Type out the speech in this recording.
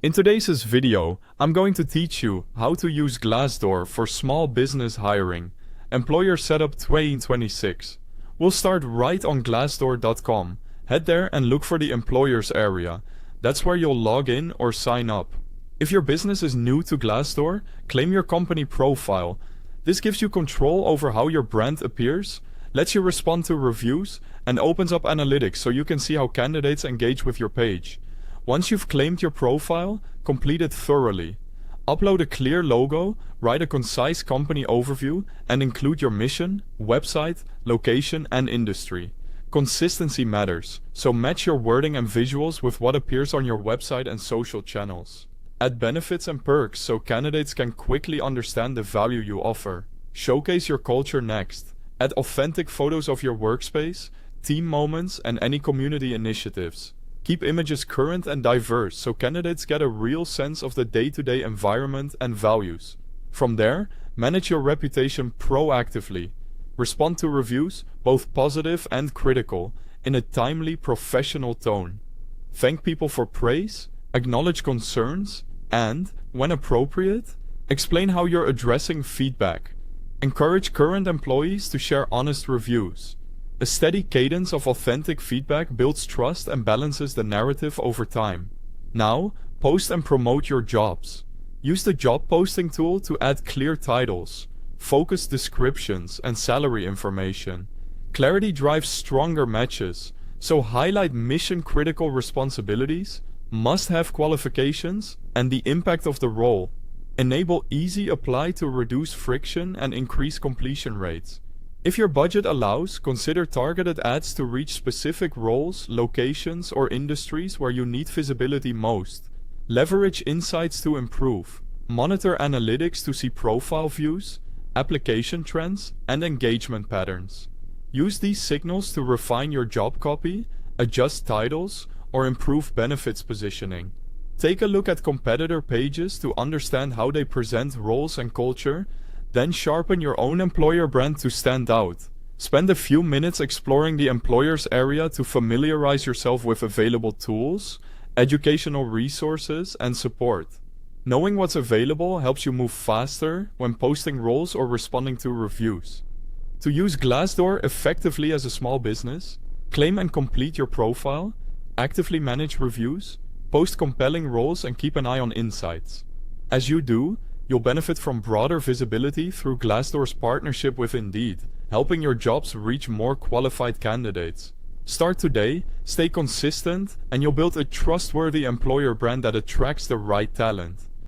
In today's video, I'm going to teach you how to use Glassdoor for small business hiring. Employer Setup 2026. We'll start right on glassdoor.com. Head there and look for the employers area. That's where you'll log in or sign up. If your business is new to Glassdoor, claim your company profile. This gives you control over how your brand appears, lets you respond to reviews, and opens up analytics so you can see how candidates engage with your page. Once you've claimed your profile, complete it thoroughly. Upload a clear logo, write a concise company overview, and include your mission, website, location, and industry. Consistency matters, so match your wording and visuals with what appears on your website and social channels. Add benefits and perks so candidates can quickly understand the value you offer. Showcase your culture next. Add authentic photos of your workspace, team moments, and any community initiatives. Keep images current and diverse so candidates get a real sense of the day-to-day environment and values. From there, manage your reputation proactively. Respond to reviews, both positive and critical, in a timely, professional tone. Thank people for praise, acknowledge concerns, and, when appropriate, explain how you're addressing feedback. Encourage current employees to share honest reviews. A steady cadence of authentic feedback builds trust and balances the narrative over time. Now, post and promote your jobs. Use the job posting tool to add clear titles, focused descriptions, and salary information. Clarity drives stronger matches, so highlight mission-critical responsibilities, must-have qualifications, and the impact of the role. Enable easy apply to reduce friction and increase completion rates. If your budget allows, consider targeted ads to reach specific roles, locations, or industries where you need visibility most. Leverage insights to improve. Monitor analytics to see profile views, application trends, and engagement patterns. Use these signals to refine your job copy, adjust titles, or improve benefits positioning. Take a look at competitor pages to understand how they present roles and culture. Then sharpen your own employer brand to stand out. Spend a few minutes exploring the employer's area to familiarize yourself with available tools, educational resources, and support. Knowing what's available helps you move faster when posting roles or responding to reviews. To use Glassdoor effectively as a small business, claim and complete your profile, actively manage reviews, post compelling roles, and keep an eye on insights. As you do, you'll benefit from broader visibility through Glassdoor's partnership with Indeed, helping your jobs reach more qualified candidates. Start today, stay consistent, and you'll build a trustworthy employer brand that attracts the right talent.